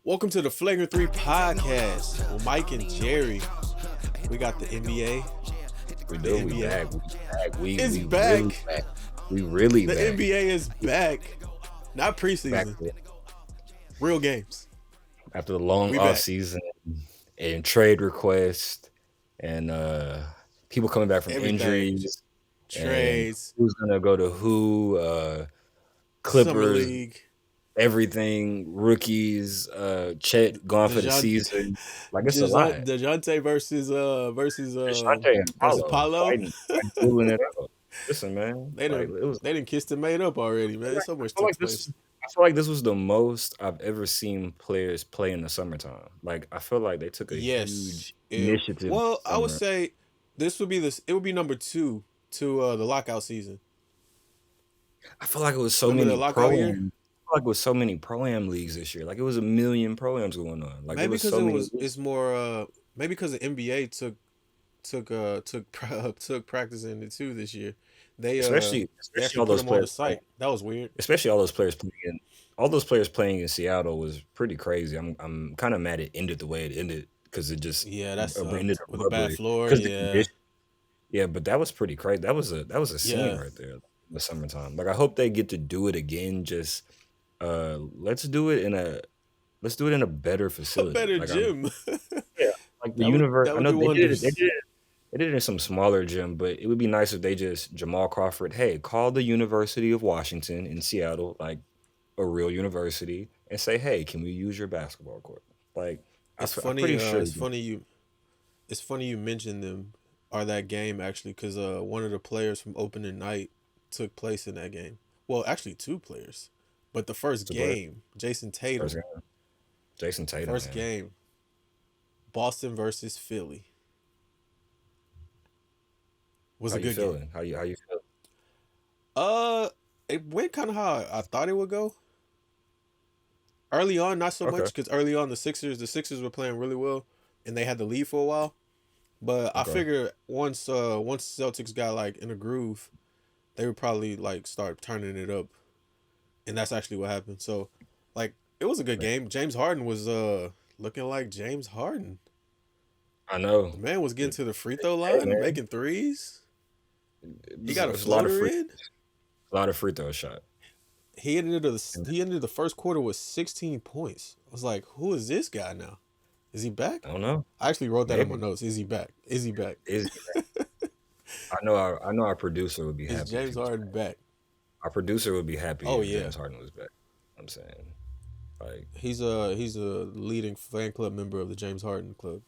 Welcome to the Flagrant 3 podcast with Mike and Jerry. We got the NBA. We The do. We NBA back. We back. We is we really back. back. We really The back. NBA is back. Not Back preseason, real games. after the long We off back. season and trade requests and people coming back from Everything. injuries and Trades, who's gonna go to who, Summer Clippers, League, everything, rookies, Chet gone for the DeJounte, season. Like it's a lot. DeJounte Shante and versus Paulo Paolo. fighting, dueling it out. Listen, man, They like didn't it was. they didn't kiss the mate up already, man. So I much feel took like this. place. I feel like this was the most I've ever seen players play in the summertime. Like I feel like they took a Yes. huge initiative this I would summer. say this would be this. It would be number 2 to the lockout season. I feel like it was so Remember the many lockout pro-am. year? I feel like it was so many pro-am leagues this year. Like it was a million pro-ams going on. Like there Maybe was because so many. it's more maybe because the NBA took practice in it too this year. They especially they especially actually all put those them on the players playing, site. That was weird. especially all those players playing. All those players playing in Seattle was pretty crazy. I'm kind of mad it ended the way it ended because it just Yeah, that ended sucked with a bad abruptly floor. because the Yeah, conditions. Yeah, but that was pretty crazy. That was a scene yeah, right there in the summertime. Like I hope they get to do it again. Just let's do it in a better a facility. better Like I'm gym. yeah, like the universe. That I would know do they did it. They wonders. did it. They did it in some smaller gym, but it would be nice if they just Jamal Crawford. Hey, call the University of Washington in Seattle, like a real university, and say, hey, can we use your basketball court? Like It's I'm funny. pretty sure. It's funny you mentioned them or that game actually because one of the players from opening night took place in that game. Well, actually two players, but the first Super game, Jason first Tatum, game, Jason Tatum, first man. game, Boston versus Philly was How a you good game. feeling? How you feel? Uh, it went kind of how I thought it would go. Early on, not so Okay, much because early on the Sixers were playing really well, and they had the lead for a while. But I okay. figured once Celtics got like in a groove, they would probably like start turning it up, and that's actually what happened. So, like, it was a good game. James Harden was looking like James Harden. I know. The man was getting It- to the free throw hey line, man, making threes. He got a it's a lot of floater free, in. a lot of free throw shot. And He ended the first quarter with 16 points. I was like, who is this guy now? Is he back? I don't know. I actually wrote that in my Maybe notes. Is he back? Is he back? is I know our producer would be Is happy if James he was Harden back. back? Our producer would be happy Oh if yeah. James Harden was back. I'm saying, like, He's a leading fan club member of the James Harden Club.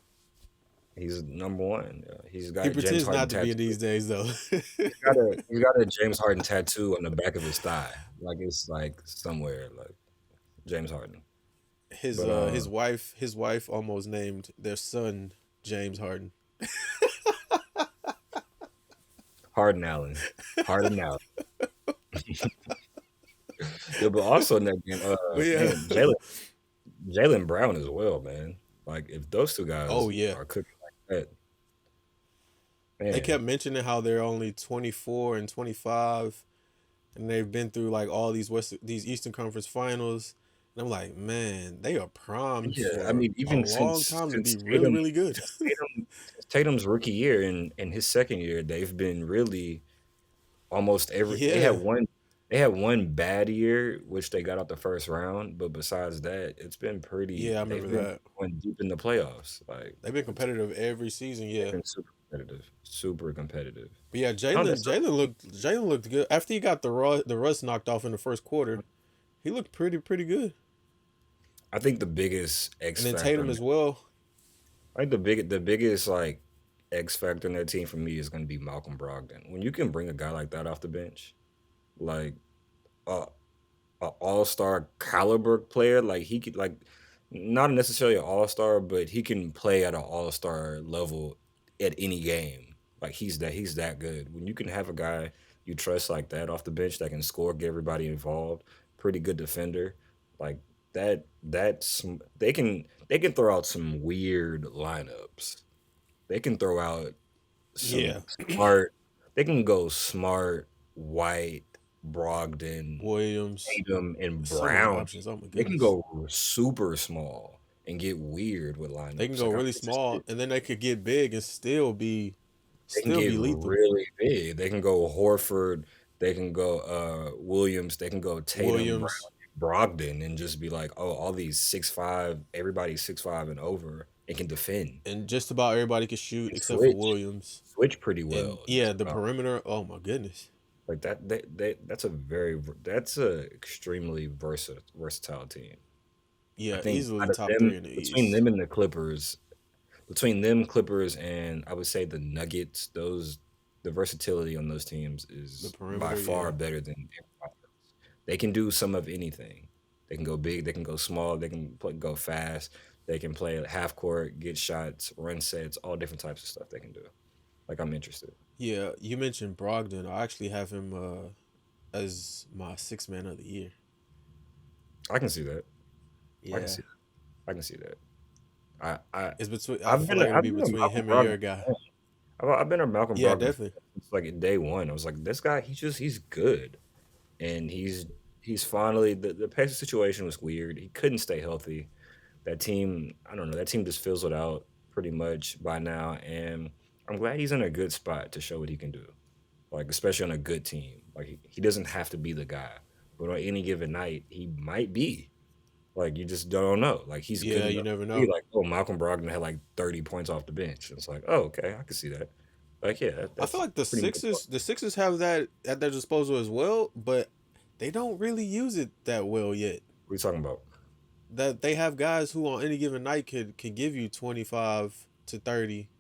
he's number one. Yeah. He's He got a James pretends Harden not to be in tattoo. these days though. He's got a James Harden tattoo on the back of his thigh. Like it's like somewhere like James Harden. his But uh his wife his wife almost named their son James Harden. Harden Allen. Harden Allen. Yeah, but also in that game, But yeah. man, Jalen Brown as well, man. Like if those two Oh guys yeah. are cooking like that, They man. kept mentioning how they're only 24 and 25 and they've been through like all these Eastern Conference finals. And I'm like, man, they are primed Yeah, I for mean, a even long since time to be since really, Tatum really good. since Tatum since Tatum's rookie year and his second year, they've been really almost every Yeah. they had one bad year which they got out the first round, but besides that, it's been pretty Yeah, I they've remember been that. going deep in the playoffs. Like They've been competitive every season, they've yeah. been super competitive, super competitive. But yeah, I don't Jalen looked good after he got the rust knocked off in the first quarter. He looked pretty good, I think the biggest and X then factor Tatum on as well. the biggest like X factor in that team for me is going to be Malcolm Brogdon. When you can bring a guy like that off the bench, like a, a all star caliber player, like he could like not necessarily an all star, but he can play at an all star level at any game. Like he's that good. When you can have a guy you trust like that off the bench that can score, get everybody involved, pretty good defender, like that's they can throw out some weird lineups. They can throw out some Yeah, smart. They can go smart, white. Brogdon, Williams. Tatum, and So many Brown, options. Oh my they can goodness. go super small and get weird with They can lineups. go Like I'm really small interested. and then they could get big and They can still get be lethal. really big. They can go Horford. They can go Williams. They can go Tatum, Williams Brown, Brogdon, and just be like, oh, all these 6'5", everybody's 6'5" and over, and can defend and just about everybody can shoot and except for switch, Williams. switch pretty And well. yeah, Just the about perimeter. Oh my goodness. like that. That's a extremely versatile team. I Yeah, think easily out of top them, three in the between East. them and the Clippers, between them, Clippers, and I would say the Nuggets, the versatility on those teams The is by perimeter, far yeah. better than everybody else. They can do some of anything. They can go big, they can go small, they can go fast, they can play at half court, get shots, run sets, all different types of stuff they can do. Like I'm interested. Yeah, you mentioned Brogdon. I actually have him as my sixth man of the year. I can see that. I can Yeah, see that. I can see that. I it's between. I feel like it'll I've be been a between Malcolm him and your Brogdon guy. fan. I've been a Malcolm Yeah, Brogdon fan definitely. since like day one. I was like, this guy, he's good. And he's finally the Pacers situation was weird. He couldn't stay healthy. That team, I don't know, that team just fizzled out pretty much by now. And I'm glad he's in a good spot to show what he can do. Like especially on a good team. Like he doesn't have to be the guy, but on any given night, he might be. Like you just don't know. Like he's good Yeah, you enough never to be know. like, oh, Malcolm Brogdon had like 30 points off the bench. It's like, oh, okay, I can see that. Like, yeah, I feel that's like the pretty much what Sixers, the Sixers have that at their disposal as well, but they don't really use it that well yet. we talking about. That they have guys who on any given night can give you 25 to 30,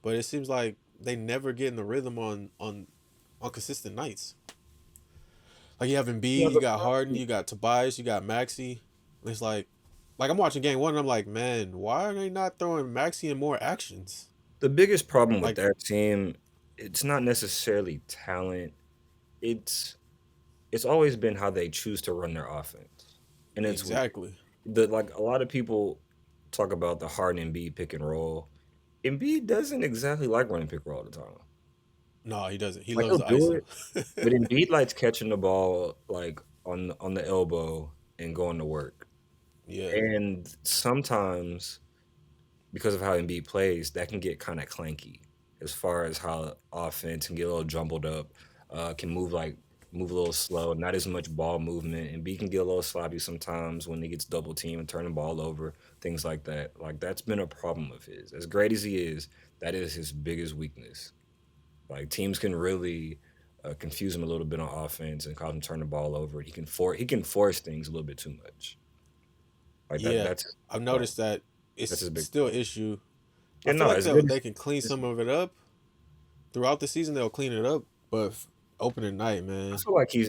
but it seems like they never get in the rhythm on consistent nights. Like you have Yeah, Embiid, you the got Harden, problem, you got Tobias, you got Maxi. It's like I'm watching game one and I'm like, man, why are they not throwing Maxi in more actions? the biggest problem with Like that team, it's not necessarily talent. It's it's always been how they choose to run their offense, and it's weird. exactly. The like a lot of people talk about the Harden and Embiid pick and roll. Embiid doesn't exactly like running pick and roll all the time. No, he doesn't. He Like loves he'll the do ISO. it, but Embiid likes catching the ball like on the elbow and going to work. Yeah. And sometimes because of how Embiid plays, that can get kind of clanky as far as how offense can get a little jumbled up, can move a little slow, not as much ball movement, and B can get a little sloppy sometimes when he gets double teamed and turn the ball over, things like that. Like that's been a problem of his. As great as he is, that is his biggest weakness. Like teams can really confuse him a little bit on offense and cause him to turn the ball over. He can force things a little bit too much. Like Yeah. that's his I've big problem. noticed that That's it's his big still an problem. issue. I Yeah, feel no, like as good they can clean as some of it up throughout the season. They'll clean it up, but opening night, man,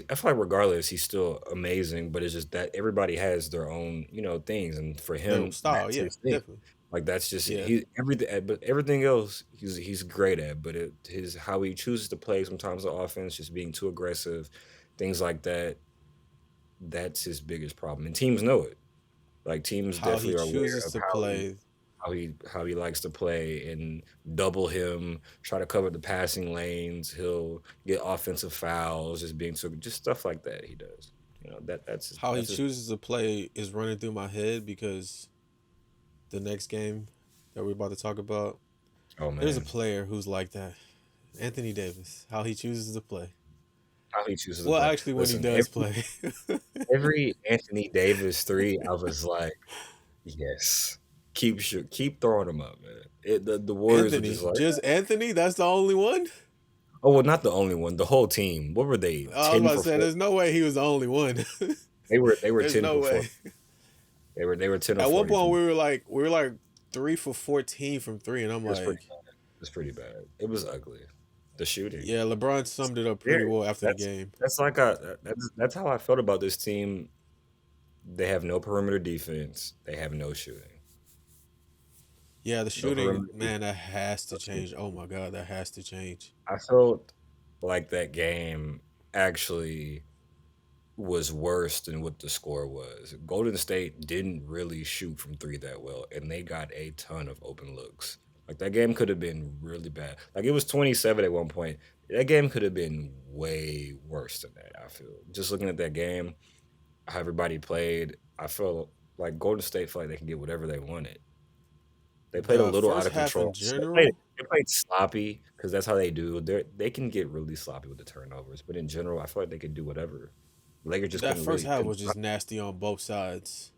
I feel like regardless, he's still amazing, but it's just that everybody has their own, things. And for their him, style. that's Yeah, his thing. definitely. Like that's just Yeah. but everything else he's great at. But his how he chooses to play sometimes the offense, just being too aggressive, things like that. That's his biggest problem, and teams know it. Like teams How he definitely are aware chooses of to play. how he likes to play and double him, try to cover the passing lanes. He'll get offensive fouls, just being so just stuff like that. He does. How he That's his. chooses to play is running through my head because the next game that we're about to talk about, Oh there's a man, player who's like that. Anthony Davis. How he chooses to play. how he chooses to Well, play. actually, when he Listen, does play. every Anthony Davis three, I was like, yes, keep throwing them up, man. The Warriors were just Anthony, like, just Anthony. That's the only one. oh well, not the only one. The whole team. What were they? I was Ten about to for say, 14. there's no way he was the only one. They were There's ten no for 40. way. They were 10 or At one 40 point, from. we were like 3 for 14 from three, and I'm It was pretty like, bad. It was pretty bad. It was ugly. The shooting. yeah, LeBron summed it up Yeah, pretty well after the that's game. that's like that's how I felt about this team. They have no perimeter defense. They have no shooting. Yeah, the No shooting, perimeter defense. man, that has No to shooting. change. Oh my god, that has to change. I felt like that game actually was worse than what the score was. Golden State didn't really shoot from three that well, and they got a ton of open looks. Like that game could have been really bad. Like it was 27 at one point. That game could have been way worse than that. I feel just looking at that game, how everybody played. I feel like Golden State felt like they can get whatever they wanted. They played a The little out first of half in control. general, They played sloppy because that's how they do. They can get really sloppy with the turnovers, but in general, I feel like they could do whatever. Lakers just that couldn't first really half couldn't was stop. just nasty on both sides.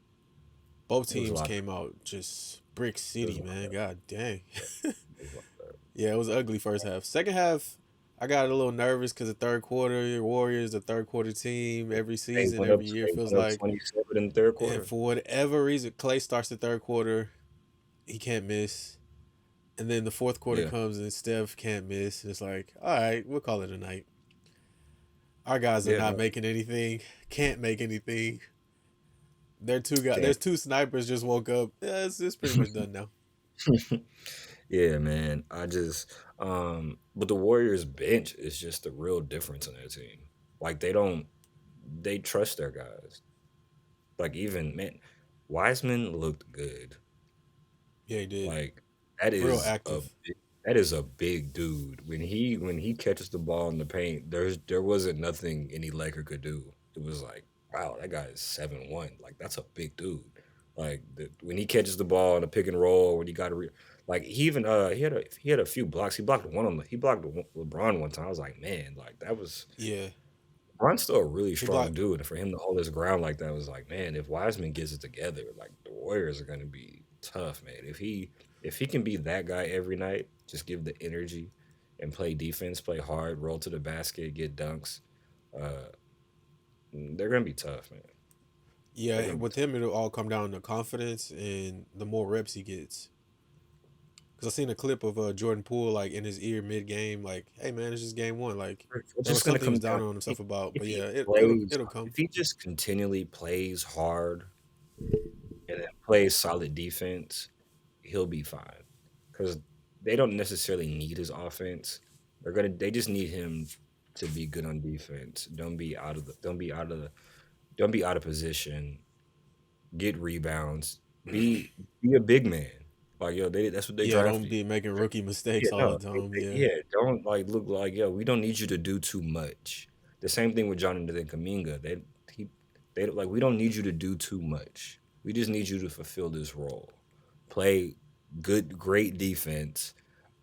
Both It was a teams lot. came out just brick It was city, a lot man. better. God dang. Yeah, it was a lot better. Yeah, it was ugly first half. Second half, I got a little nervous because the third quarter, Warriors, the third quarter team, every season, every year They feels went up like. 27 in the third And quarter. for whatever reason, Clay starts the third quarter, he can't miss. And then the fourth quarter Yeah, comes and Steph can't miss. And it's like, all right, we'll call it a night. Our guys are yeah, not no, making anything, can't make anything. Their two guys, can't. there's two snipers just woke up. Yeah, it's pretty much done now. Yeah, man. But the Warriors bench is just the real difference in their team. Like they trust their guys. Like even man, Wiseman looked good. Yeah, he did. Like Real active. that is a big dude. When he catches the ball in the paint, there wasn't nothing any Laker could do. It was like, wow, that guy is 7'1". Like that's a big dude. Like when he catches the ball in a pick and roll, when he got like he even he had a few blocks. He blocked LeBron one time. I was like, man, like that was Yeah, Bron's still a really he strong blocked. dude, and for him to hold his ground like that was like, man, if Wiseman gets it together, like the Warriors are gonna be tough, man. If he can be that guy every night, just give the energy and play defense, play hard, roll to the basket, get dunks, uh, they're gonna be tough, man. They're Yeah, gonna be with tough. him, it'll all come down to confidence and the more reps he gets. Because I seen a clip of Jordan Poole like in his ear mid game, like, "Hey man, it's just game one." Like It's there was just gonna something he come was down down on himself about, if but he yeah, plays it'll come. if he just continually plays hard and then plays solid defense, he'll be fine. Because they don't necessarily need his offense. They just need him to be good on defense. Don't be out of position. Get rebounds. Be a big man. Like yo, that's what they Yeah, don't drafted be you. making rookie Yeah, mistakes all no, the time. Yeah, yeah. Don't like look like yo. We don't need you to do too much. The same thing with Jonathan Kaminga. He they like we don't need you to do too much. We just need you to fulfill this role. Play great defense.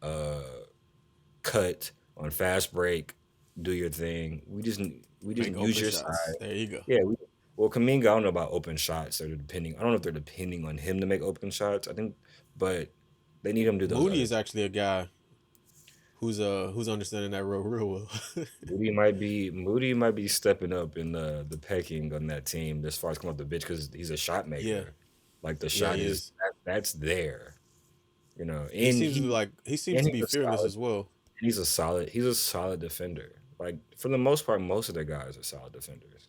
Uh, cut on fast break. Do your thing. We just make use open your shots. size. There you go. Yeah. Well, Kaminga, I don't know about open shots. They're depending. I don't know if they're depending on him to make open shots. I think, but they need him to do those Moody other is things. actually a guy who's understanding that role real well. Moody might be stepping up in the pecking on that team as far as coming off the bench because he's a shot Yeah, maker. Like the yeah, shot he is is. that's there, He seems to be like he seems and to he's be a fearless solid as well. he's a solid defender. Like for the most part, most of their guys are solid defenders.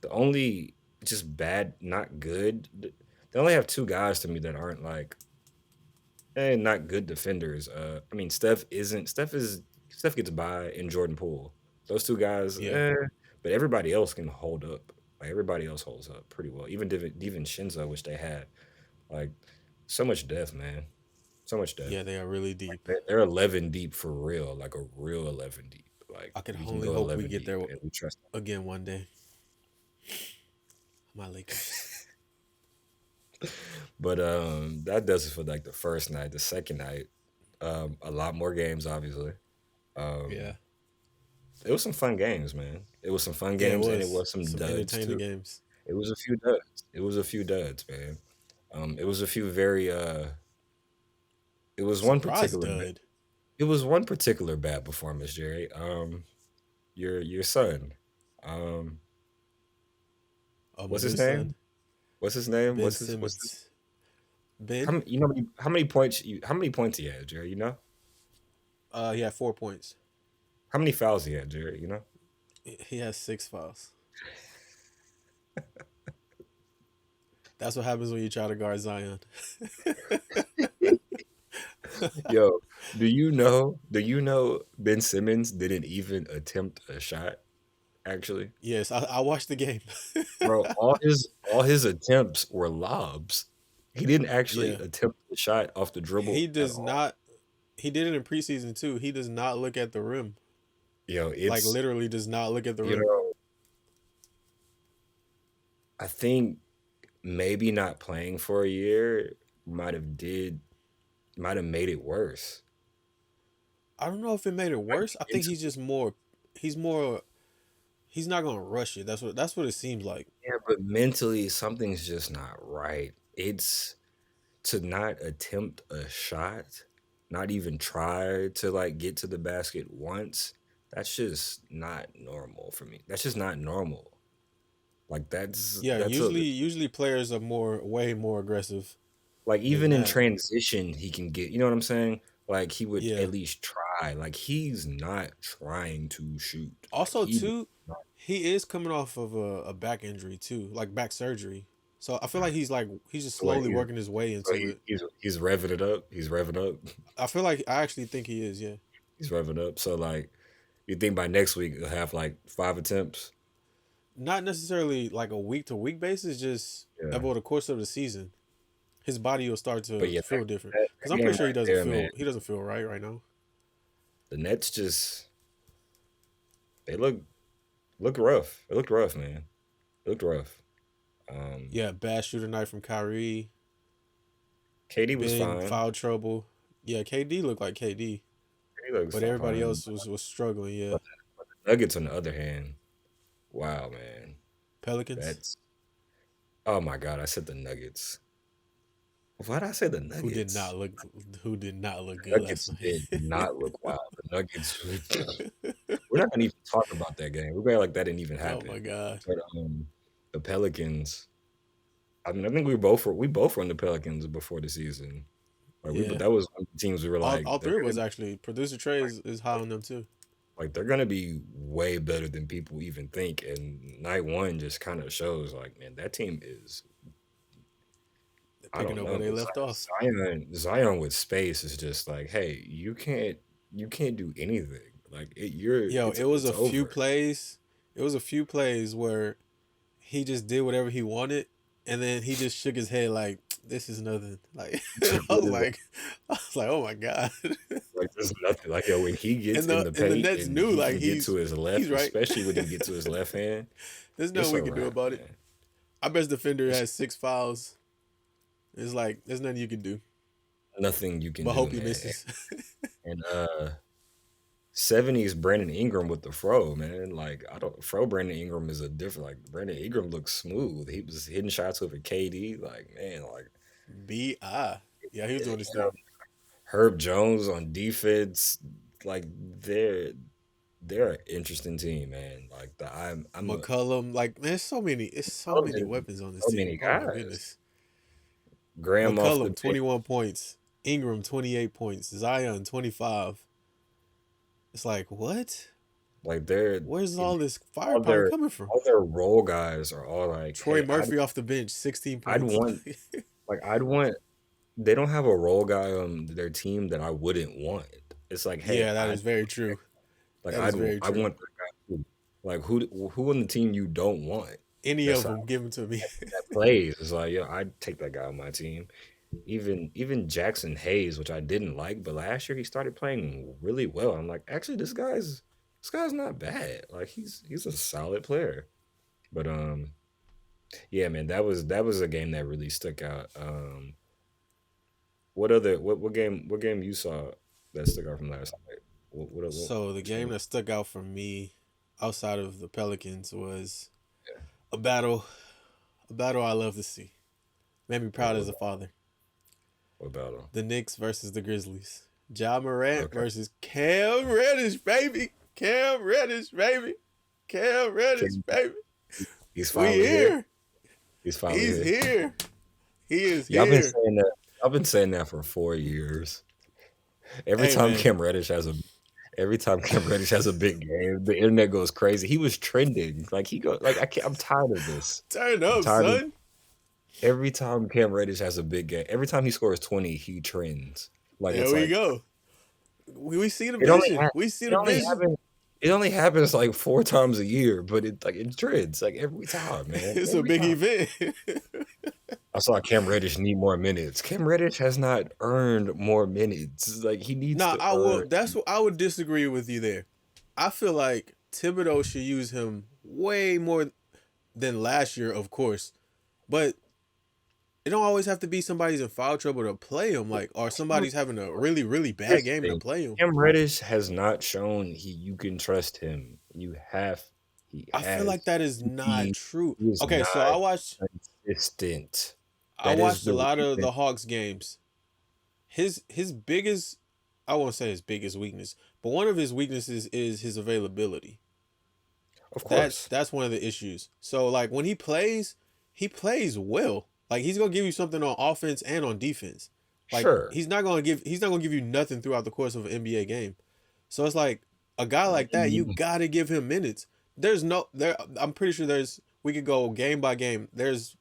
The only just bad, not good. They only have two guys to me that aren't like not good defenders. I mean, Steph gets by in Jordan Poole. Those two guys, Yeah, but everybody else can hold up. Like everybody else holds up pretty well. Even Shinzo, which they had, like so much depth, man. So much depth. yeah, they are really Like deep. they're 11 deep for real, like a real 11 deep. Like I can we can only go hope we 11 get deep, there and we trust again one day. My Lakers. But that does it for like the first night. The second night, a lot more games, obviously. Yeah, Um, it was some fun games, man. It was some fun yeah, it games, and it was was some some duds entertaining too. games. It was a few duds. It was a few duds, man. It was a few very. It was one Surprise particular. dud. It was one particular bad performance, Jerry. Your son. Um, Oh, my what's new his son, name? What's his name? Ben What's his? Simmons. Ben, How many points he had, Jerry? You know he had 4 points. how many fouls he had, Jerry? You know. He has 6 fouls. That's what happens when you try to guard Zion. Yo, do you know Ben Simmons didn't even attempt a shot, actually? Yes, I watched the game. Bro, all his attempts were lobs. He didn't actually Yeah, attempt the shot off the dribble he at does all. not. He did it in preseason too. He does not look at the rim. Yo, Like it's literally, does not look at the you rim. know, I think maybe not playing for a year might have did might have made it worse. I don't know if it made it Might worse. be I think he's mentally. just more. He's more. He's not gonna rush it. That's what it seems like. Yeah, but mentally something's just not right. It's to not attempt a shot, not even try to like get to the basket once. That's just not normal for me. That's just not normal. Like Yeah, that's a usually players are way more aggressive like than even in that. transition he can get, you know what I'm saying? Like he would Yeah. at least try. Like he's not trying to shoot. Like Also, he too, he is coming off of a back injury too, like back surgery. So I feel like he's just so like slowly working his way so into it. he's revving it up. He's revving up. I feel like I actually think he is. Yeah, He's revving up. So like you think by next week he'll have like 5 attempts? not necessarily like a week to week basis, just Yeah. over the course of the season, his body will start But to yeah, feel different. Because that I'm game pretty sure right there, man. he doesn't feel right now. The Nets just they look rough. It looked rough, man. It looked rough. Um, Yeah, bad shooter night from Kyrie. KD was Been in fine. foul trouble. Yeah, KD looked like KD, KD looks but everybody fine. else was struggling. Yeah, But the Nuggets, on the other hand, wow, man, Pelicans, that's oh my god. I said the Nuggets. Why did I say the who did Nuggets? not look who did not look good last Nuggets night. did not look wild. The Nuggets. We're not gonna even talk about that game. We're going like that didn't even Oh my happen. god. But the Pelicans. I mean, I think we both were on the Pelicans before the season. Like but Yeah. that was one of the teams we were All like, three of us actually. Producer Trey like, is high on them too. like they're gonna be way better than people even think. And night one just kind of shows like, man, that team is They're I picking don't up know. where they left off. Zion with space is just like, hey, you can't do anything. Like Yo, it was it's a few over. plays. It was a few plays where he just did whatever he wanted, and then he just shook his head like, "This is nothing." Like I was like, "Oh my god!" Like there's nothing. Like yo, when he gets in the And the paint Nets and knew he like can get to his he's left, right. especially when he can get to his left hand, There's nothing it's we a can do wrap, about it. man. Our best defender It's has 6 fouls. It's like there's nothing you can do, nothing you can but do, hope he man. misses. And 70s Brandon Ingram with the fro, man. Like I don't fro Brandon Ingram is a different like Brandon Ingram looks smooth. He was hitting shots with a KD. Like, man, like Bi. Yeah, he was doing his you know, thing. Herb Jones on defense, like they're they're an interesting team, man. Like I'm a McCullum, like man, it's so many Sullivan, weapons on this so team. many Oh my guys. goodness. Graham off the McCullum bench, 21 points, Ingram 28 points, Zion 25. It's like what? like they're Where's all this all firepower their coming from? all their role guys are all like, Troy hey, Murphy off the bench, 16 I'd points. want I'd want they don't have a role guy on their team that I wouldn't want. It's like, hey, Yeah, that I is very true. like That is very I true. want that guy too. Like who on the team you don't want? Any That's of them, give them to me. that plays. It's like, yeah, I'd take that guy on my team. Even Jackson Hayes, which I didn't like, but last year he started playing really well. I'm like, actually, this guy's not bad. Like he's a solid player. But yeah, man, that was a game that really stuck out. What game you saw that stuck out from last night? So the Which game? game that stuck out for me outside of the Pelicans was a battle, a battle I love to see. Made me What, proud as a father. what battle? The Knicks versus the Grizzlies. Ja Morant Okay. versus Cam Reddish, baby. Cam Reddish, baby. Cam Reddish, Okay, baby. he's We finally here. here. He's finally He's here. here. He is Y'all been here. saying that. I've been saying that for 4 years. Every Hey time man, Cam Reddish has a Every time Cam Reddish has a big game, the internet goes crazy. He was trending. Like he go like I can't, I'm tired of this. turn I'm up, tired of son. every time Cam Reddish has a big game. Every time he scores 20, he trends. Like There it's we like go. We see the it only vision. ha- We see it the only vision. happens it only happens like 4 times a year, but it trends like every time, man. It's a Every big time. event. I saw Cam Reddish need more minutes. Cam Reddish has not earned more minutes. Like he needs Nah, to I will. earn. That's what I would disagree with you there. I feel like Thibodeau should use him way more than last year, of course. But it don't always have to be somebody's in foul trouble to play him, like, or Cam, somebody's having a really, really bad here's the game to thing. play him. Cam Reddish has not shown you can trust him. He I feel like has that is not he, true. he is Okay, so not consistent. I That is watched a the lot of reason. the Hawks games. His biggest, I won't say his biggest weakness, but one of his weaknesses is his availability. Of That's course. that's one of the issues. So like when he plays well. Like he's gonna give you something on offense and on defense. Like Sure. he's not gonna give you nothing throughout the course of an NBA game. So it's like a guy like that, you Mm, gotta give him minutes. There's no there. I'm pretty sure we could go game by game. There's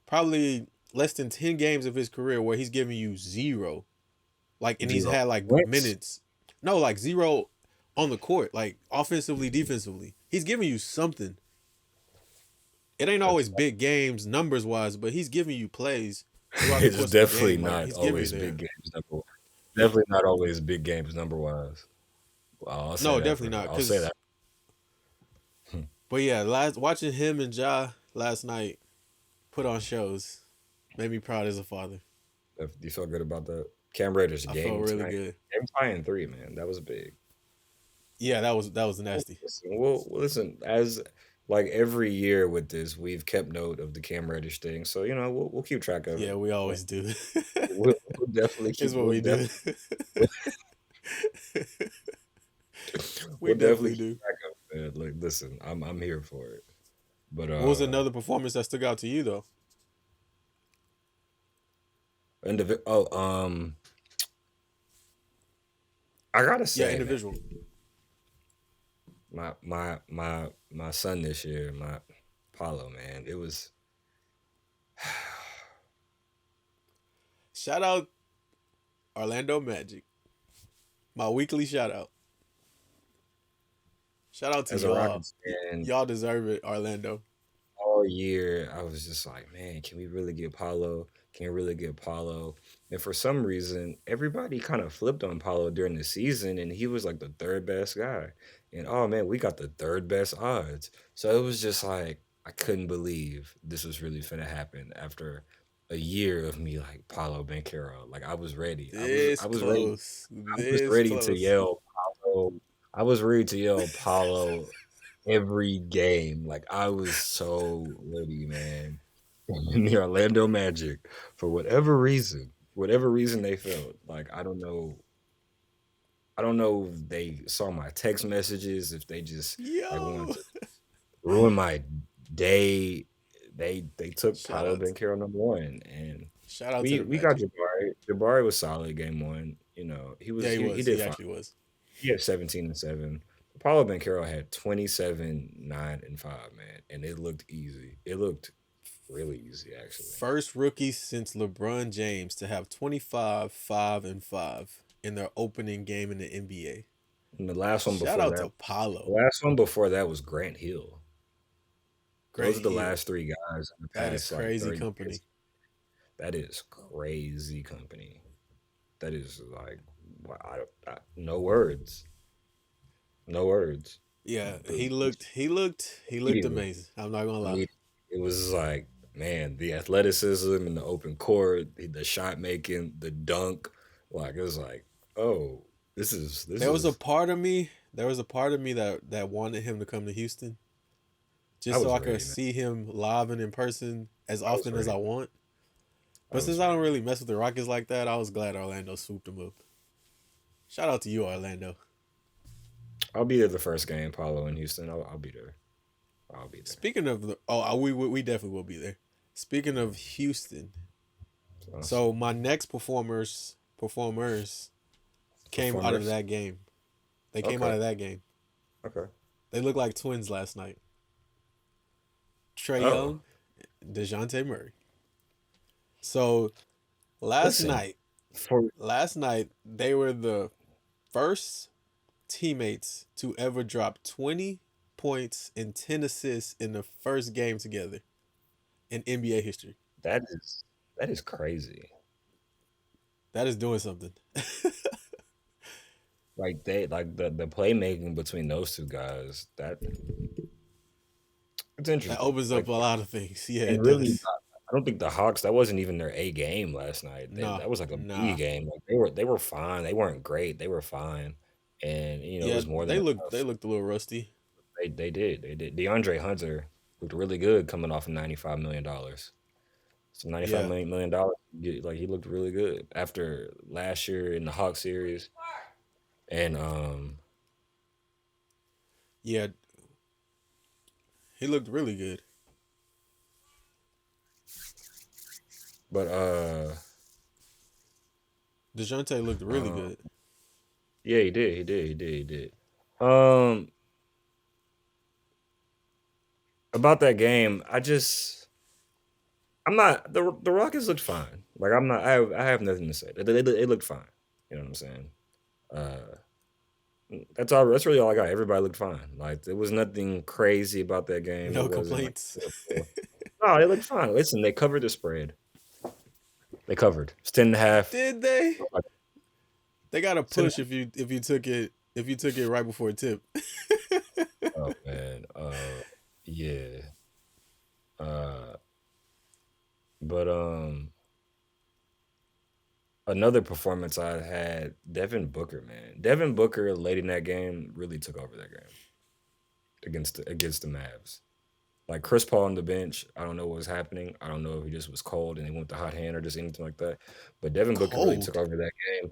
probably less than 10 games of his career where he's giving you zero. Like and he's 0 had like points. minutes. No, like zero on the court, like offensively, defensively. He's giving you something. It ain't That's always big games numbers wise, but he's giving you plays throughout the it's course of the definitely game. Like not he's giving you always big there. games number. Definitely not always big games number wise. Well, No, definitely not. I'll say Cause that. but yeah, last watching him and Ja last night put on shows made me proud as a father. Do you feel good about that? Cam Reddish I felt really game good. tie in three, man. That was big. Yeah, that was nasty. Listen, as like every year with this, we've kept note of the Cam Reddish thing, so we'll keep track of Yeah, it. we We'll, always do. we'll definitely keep It's what we do. we'll, We we'll definitely definitely keep do. track of it, man. Like, listen, I'm here for it. But What was another performance that stuck out to you though? oh, I gotta Yeah, say, man, individual. my son this year, my Paulo, man, it was Shout out Orlando Magic. My weekly shout out. Shout out to as a y'all. Rockets fan Y'all deserve it, Orlando. all year. I was just like, man, can we really get Paulo? Can we really get Paulo? And for some reason, everybody kind of flipped on Paulo during the season, and he was like the third best guy. And oh man, we got the third best odds. So it was just like I couldn't believe this was really finna happen after a year of me like Paulo Banchero. Like I was ready. This I was ready. close. I was This ready to close. yell Paulo. I was ready to yell Paulo every game. Like I was so ready, man. And the Orlando Magic, for whatever reason they felt like I don't know if they saw my text messages, if they just like wanted Yo. to ruin my day. They took Shout Paolo out. Banchero number one, and Shout out to the we got Magic. Jabari. Jabari was solid game one. Yeah, he He was. did He fine. actually was. He had 17 and 7. Paulo Banchero had 27, 9, and 5, man. And it looked easy. It looked really easy, actually. First rookie since LeBron James to have 25, 5, and 5 in their opening game in the NBA. And Shout out to the Paolo. last one before that was Grant Hill. Those Grant are the Hill. last three guys in the That is past like crazy 30 company. years. That is crazy company. That is like, no words. No words. Yeah, The, he looked immediately, amazing. I'm not gonna lie. immediately. It was like, man, the athleticism in the open court, the shot making, the dunk, like it was like, oh, this There was a is. part of me, that wanted him to come to Houston I just so was I could ready, man. see him live and in person as I was often as ready. I want. I But since was I don't ready. really mess with the Rockets like that, I was glad Orlando swooped him up. Shout out to you, Orlando. I'll be there the first game, Paulo in Houston. I'll be there. I'll be there. Speaking of we definitely will be there. Speaking of Houston, So, so my next performers came out of performers. that game. They came out Okay. of that game. Okay. They looked like twins last night. Trey Oh, Young, DeJounte Murray. So last listen. night, For last night they were the first teammates to ever drop 20 points and 10 assists in the first game together in NBA history. that is That is crazy. That is doing something. Like they like the playmaking between those two guys. It's That interesting. opens up Like a lot of things. Yeah, and it really, does. I don't think the Hawks. That wasn't even their A game last night. Nah, That was like a B nah. game. Like they were fine. They weren't great. They were fine, and it Yeah, was more than they enough. looked a little rusty. They did. DeAndre Hunter looked really good coming off of $95 million. So Yeah, $95 million dollars, like he looked really good after last year in the Hawks series, and yeah, he looked really good. but Dejounte looked really uh, good. yeah, he did. Um, about that game, I'm not the Rockets looked fine. Like I'm not I have nothing to say. They looked fine. You know what I'm saying? Uh, that's all. That's really all I got. Everybody looked fine. Like there was nothing crazy about that game. It No wasn't like complaints. no, they looked fine. Listen, they covered the spread. They covered. It's 10.5. Did they? Like, They got a it's 10 push if you took it right before tip. oh man. Yeah. Uh but another performance I had, Devin Booker, man. Devin Booker late in that game really took over that game against the Mavs. Like Chris Paul on the bench, I don't know what was happening. I don't know if he just was cold and he went the hot hand or just anything like that. But Devin Booker really took Cold. over that game.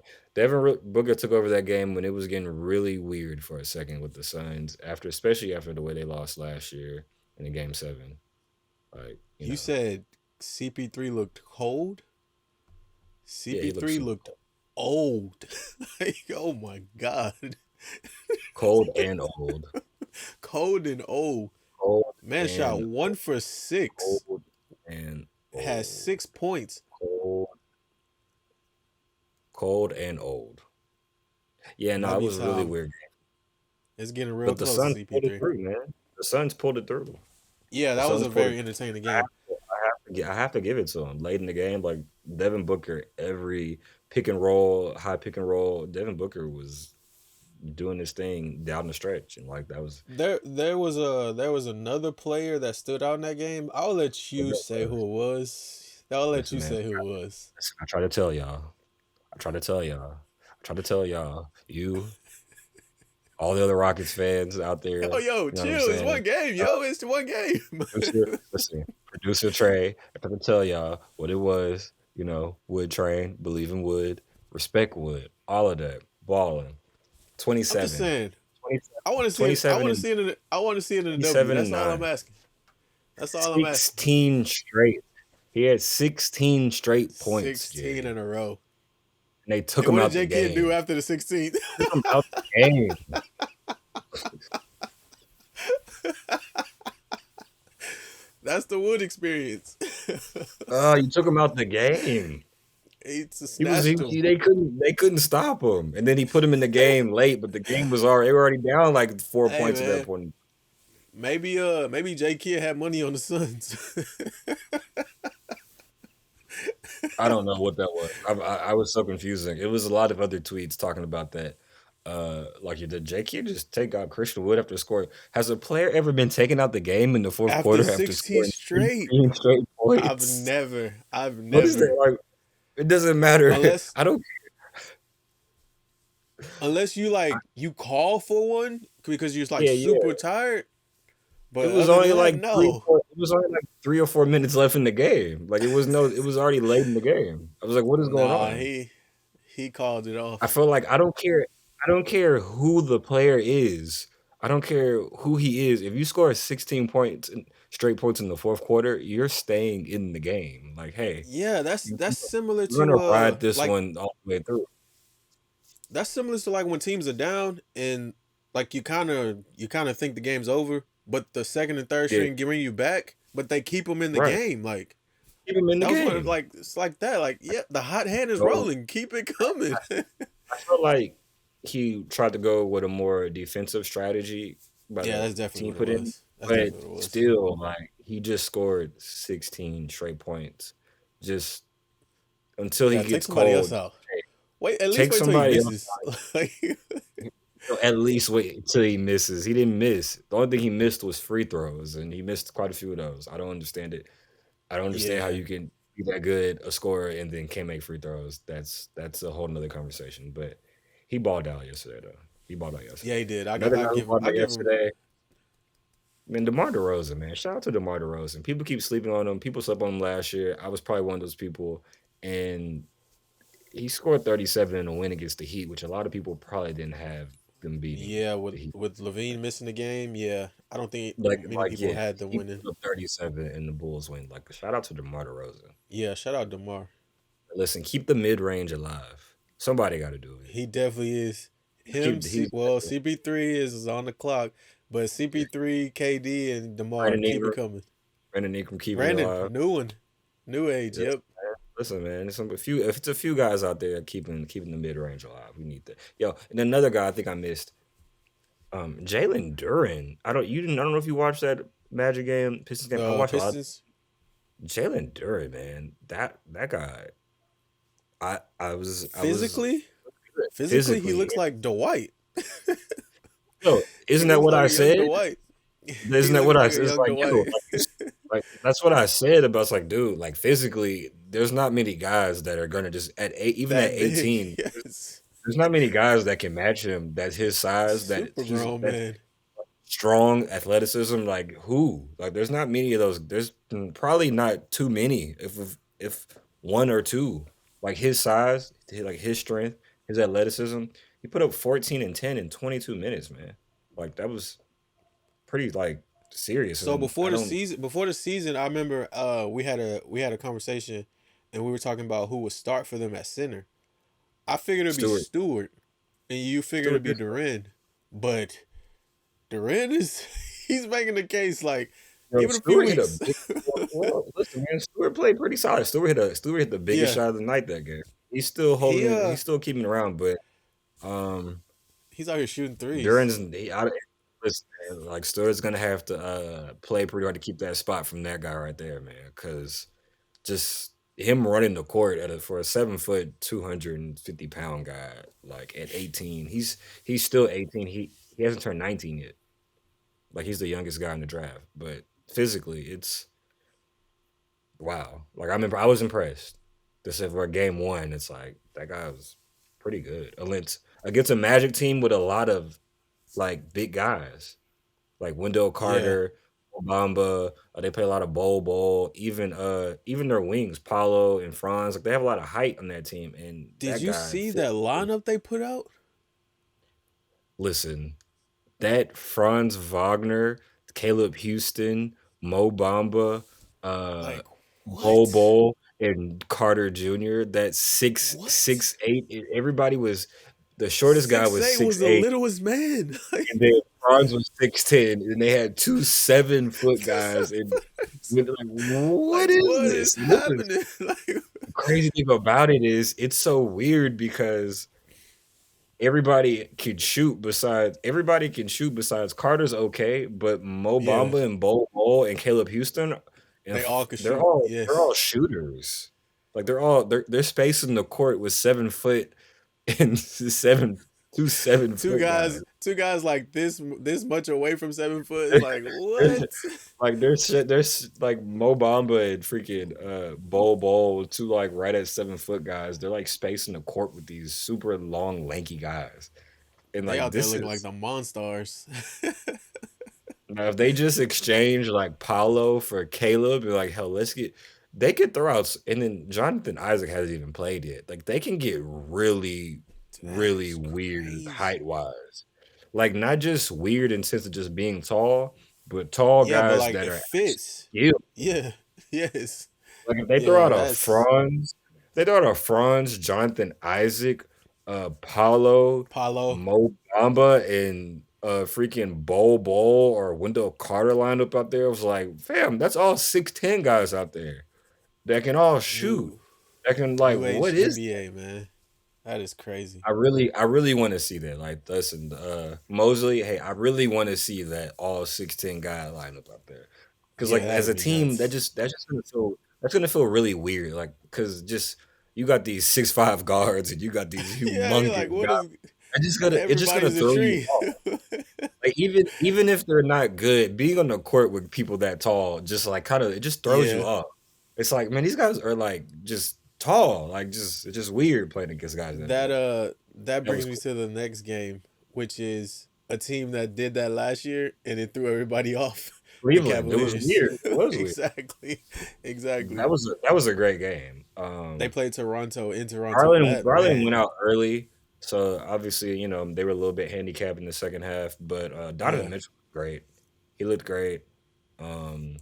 Booker took over that game when it was getting really weird for a second with the Suns especially after the way they lost last year in the game 7. Like, You said CP3 looked cold. yeah, he looked CP3 super looked old. Like, oh my god. cold and old. Cold and old. Cold Man shot and 1 for 6. cold and Has old. 6 points. Cold, cold and old. Yeah, no, Might it be was a really time. weird. It's getting real But the close to Suns pulled it CP3. through, man. The Suns pulled it through. Yeah, The that was Suns a pulled it very entertaining I have game. I have to give it to him. Late in the game, like Devin Booker, every pick and roll, high pick and roll, Devin Booker was doing his thing down the stretch, and like that was There was another player that stood out in that game. I'll let what you that say who was. it was. I'll let Listen, you man, say who it was. I try to tell y'all. I try to tell y'all. I try to tell y'all. You, all the other Rockets fans out Oh, there, yo, you know what I'm chill. It's saying? one game, yo. It's one game. Producer Trey, I try to tell y'all what it was. Wood Train, believe in Wood, respect Wood, all of that, balling. I'm just 27, saying. 27, I want to see it. I 27 want to and see it. I want to see it in a W. 27 That's and all I'm 9. asking. That's all I'm asking. 16 straight. He had 16 straight points, 16 Jerry. in a row. And they took And him what did out the J Kid do game. after the 16th? Took him out the game. That's the Wood experience. You took him out the game. He just He was snatched him. they couldn't stop him. And then he put him in the game late, but the game was already they were already down like 4 Hey points at that man, point. maybe J Kid had money on the Suns. I don't know what that was. I was so confusing. It was a lot of other tweets talking about that. Like did J.K. just take out Christian Wood after scoring? Has a player ever been taken out the game in the fourth After quarter after 16 scoring straight, 16 straight I've points? never, I've What is that never, like? It doesn't matter. unless I don't. unless you you call for one because you're like Yeah, yeah. super tired. It But was other only than that, like no. 3 or 4 minutes left in the game. Like it was already late in the game. I was like, what is going Nah, on? he called it I off. feel like I don't care who the player is. I don't care who he is. If you score 16 points straight points in the fourth quarter, you're staying in the game. Like, hey, Yeah, you, that's similar you're gonna to ride this one all the way through. that's similar to like when teams are down and like you kind of think the game's over, but the second and third Yeah, string bring you back, but they keep them in the right. game. Like Keep him in the that was one of game. it's like that. Like yeah, the hot hand is So rolling. Keep it coming. I feel like he tried to go with a more defensive strategy by Yeah, the that's definitely team what it put in, was. That's but definitely what it was. still, like he just scored 16 straight points. Just until he Yeah, take gets somebody else cold. out. Wait, at least Take wait till he somebody else. misses. Like, At least wait until he misses. He didn't miss. The only thing he missed was free throws, and he missed quite a few of those. I don't understand it. I don't understand how yeah, you can be that good a scorer and then can't make free throws. That's a whole nother conversation. But he balled out yesterday, though. He balled out yeah, yesterday. he did. Another guy who balled I out give him. yesterday, man, DeMar DeRozan, man. Shout out to DeMar DeRozan. People keep sleeping on him. People slept on him last year. I was probably one of those people. And he scored 37 in a win against the Heat, which a lot of people probably didn't have them beating Yeah, the Heat. with Levine missing the game, yeah, I don't think many Like people yeah, had them he winning. put up 37 in the Bulls win. Like shout out to DeMar DeRozan. Yeah, shout out Demar. Listen, keep the mid range alive. Somebody got to do it. He definitely is. He's CP3 is on the clock, but CP3, KD, and Demar Brandon keep it Ingram. coming. Brandon Ingram keeping it Brandon, alive. new one, new age. Yes, Yep. man. Listen, man. A few. If it's a few guys out there keeping the mid range alive, we need that. Yo, and another guy I think I missed. Jalen Duren. I don't know if you watched that Magic game, Pistons game. I The watched a lot. Pistons Jalen Duren, man. That guy. I was physically, physically he physically. looks like Dwight. Yo, He isn't that looks what like I a young said? Dwight. He Isn't that looks what I like a said? It's young like, yo, Dwight. like that's what I said about. It's like, dude, like physically, there's not many guys that are gonna just at eight, even at That big, 18. yes. There's not many guys that can match him. That's his size. Super grown That's man. strong athleticism. Like who? Like there's not many of those. There's probably not too many. If one or two, like his size, like his strength, his athleticism. He put up 14 and 10 in 22 minutes, man. Like that was pretty like serious. So And I don't before the season, I remember we had a conversation, and we were talking about who would start for them at center. I figured it'd be Stewart. Stewart, and you figured it'd Stewart be gets Duran, but Duran is he's making the case like Yo, give it a few Stewart hit a weeks. big. Well, listen, man. Stewart played pretty solid. Stewart hit the biggest Yeah, shot of the night that game. He's still he holding. He's still keeping it around, but um, he's out here shooting threes. Duran's listen, man, like Stewart's gonna have to play pretty hard to keep that spot from that guy right there, man. Because just him running the court for a 7 foot, 250 pound guy, like at 18, he's still 18. He hasn't turned 19 yet. Like he's the youngest guy in the draft, but physically, it's wow. Like I was impressed. This is for game one. It's like that guy was pretty good against a Magic team with a lot of like big guys, like Wendell Yeah. Carter, Obamba. They play a lot of bowl. Even their wings, Paulo and Franz. Like they have a lot of height on that team, and Did that you guy see that physically. lineup they put out? Listen, that Franz Wagner, Caleb Houston, Mo Bamba, uh, Like what? Bowl, and Carter Jr. That What? 6'8". Everybody was the shortest guy was 6'8" six was the eight, littlest man. Like and then Franz was 6'10", and they had two 7 foot this guys. And with like, like what is what is this? And this is happening? Like the crazy thing about it is it's so weird because everybody can shoot besides Carter's okay, but Mo yeah, Bamba and Bol and Caleb Houston and they all could they're shoot. all Yes. shooters. Like they're spacing the court with 7 foot and 7 guys. Two guys like this much away from 7 foot. It's like There's what? like there's like Mo Bamba and freaking Bol two like right at 7 foot guys. They're like spacing the court with these super long lanky guys. And They like out there this looking like is the monsters. now if they just exchange like Paulo for Caleb and like hell, they could throw out and then Jonathan Isaac hasn't even played yet. Like they can get really, That really is weird crazy. height wise. Like not just weird in sense of just being tall, but tall Yeah, but guys like that it are fits. skilled. Yeah. Yes. Like if they throw Yeah, out a that's Franz, they throw out a Franz, Jonathan Isaac, Paulo, Paulo. Mo Bamba, and freaking Bol or Wendell Carter lined up out there. I was like, fam, that's all 6'10" guys out there that can all shoot. New That can like, new what age is NBA, man. That is crazy. I really want to see that. Like, listen, Mosley, hey, I really want to see that all 6'10" guy lineup out there. Because Yeah, like as that'd a be team, nuts. that's gonna feel really weird. Like, cause just you got these 6'5" guards and you got these Yeah, you're humongous like, what guys. is? It's just gonna Everybody's a throw you tree. off. Like even if they're not good, being on the court with people that tall just like kind of it just throws you Yeah, off. It's like, man, these guys are like just tall, like just it's just weird playing against guys that that big. that That was brings me cool. to the next game, which is a team that did that last year and it threw everybody off. The Cleveland, it was Cavaliers. weird. It was weird. Exactly, exactly. That was a great game. They played Toronto in Toronto. Garland That Garland man, went out early, so obviously, they were a little bit handicapped in the second half, but Donovan yeah, Mitchell was great. He looked great. Um,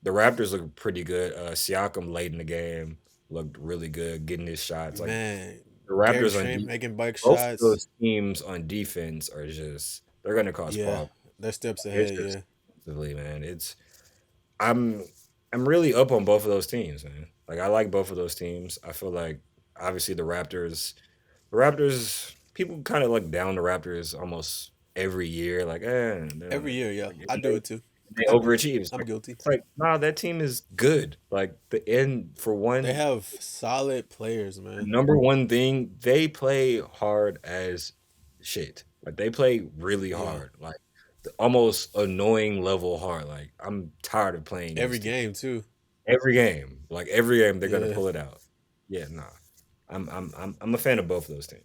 the Raptors looked pretty good. Siakam late in the game looked really good, getting his shots. Like man. the Gary Raptors on Trent making bike both of shots. those teams on defense are just they're gonna cause Yeah, problems. they're steps It's ahead. just Yeah, defensively, man. I'm I'm really up on both of those teams, man. Like I like both of those teams. I feel like obviously the Raptors, people kind of look down the Raptors almost every year, like, every year. Yeah, like I do it too. they I do. overachieve. It's I'm like, guilty. it's like, nah, that team is good. Like the end for They one, have solid players, the man. number one thing, they play hard as shit. Like they play really Yeah, hard, like the almost annoying level hard. Like I'm tired of playing every these teams. game too. Every game, they're gonna Yeah. pull it out. Yeah, nah. I'm a fan of both of those teams.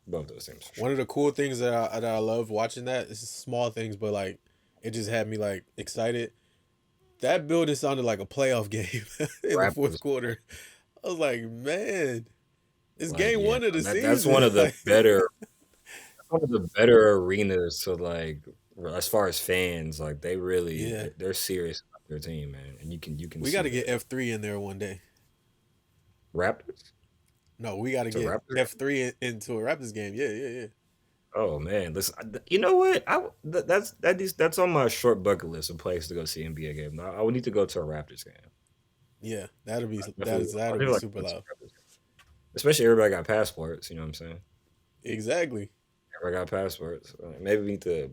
Both of those teams for One sure. of the cool things that I love watching that is small things, but like it just had me like excited. That building sounded like a playoff game in the fourth Raptors, quarter. I was like, man, it's like, game yeah, one of the that's season. Like, one of the better arenas to like as far as fans. Like they really yeah, they're serious about their team, man, and you can we got see to get that. F3 in there one day. Raptors No, we got to to get Raptors. F3 into a Raptors game. Yeah, yeah, yeah, Oh man, listen. You know what? That's on my short bucket list of places to go see NBA game. I would need to go to a Raptors game. yeah. I definitely, I That'll be definitely like to super go to loud. a Raptors game. Especially everybody got passports. You know what I'm saying? Exactly. Everybody got passports. Maybe we need to.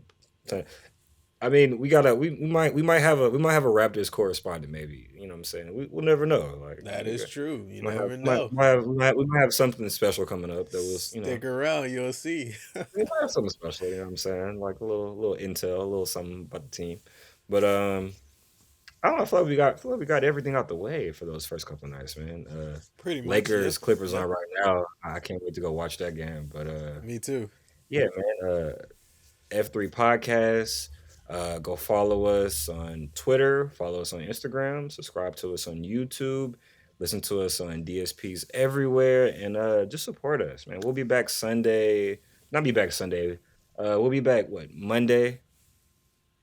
I mean, we might have a Raptors correspondent. Maybe you know what I'm saying. We'll never know. Like That is true. You we might have never we might, know. we might have we might, we might have something special coming up that was Stick around, you'll see. we might have something special. You know what I'm saying? Like a little intel, a little something about the team. But I don't know. I feel like we got everything out the way for those first couple nights, man. Pretty much. Yep. Lakers Clippers on Yep. right now. I can't wait to go watch that game. But Me too. yeah, man. F3 Podcast. Go follow us on Twitter. Follow us on Instagram. Subscribe to us on YouTube. Listen to us on DSPs everywhere, and just support us, man. We'll be back Sunday. Not be back Sunday. We'll be back what Monday.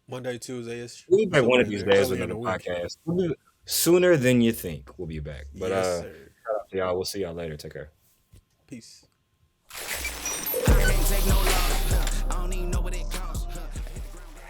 Monday, Tuesday ish, We'll be back one somewhere of in these there, days early with in the another week. podcast. We'll be sooner than you think. We'll be back. But Yes, sir. shout out to y'all. We'll see y'all later. Take care. Peace.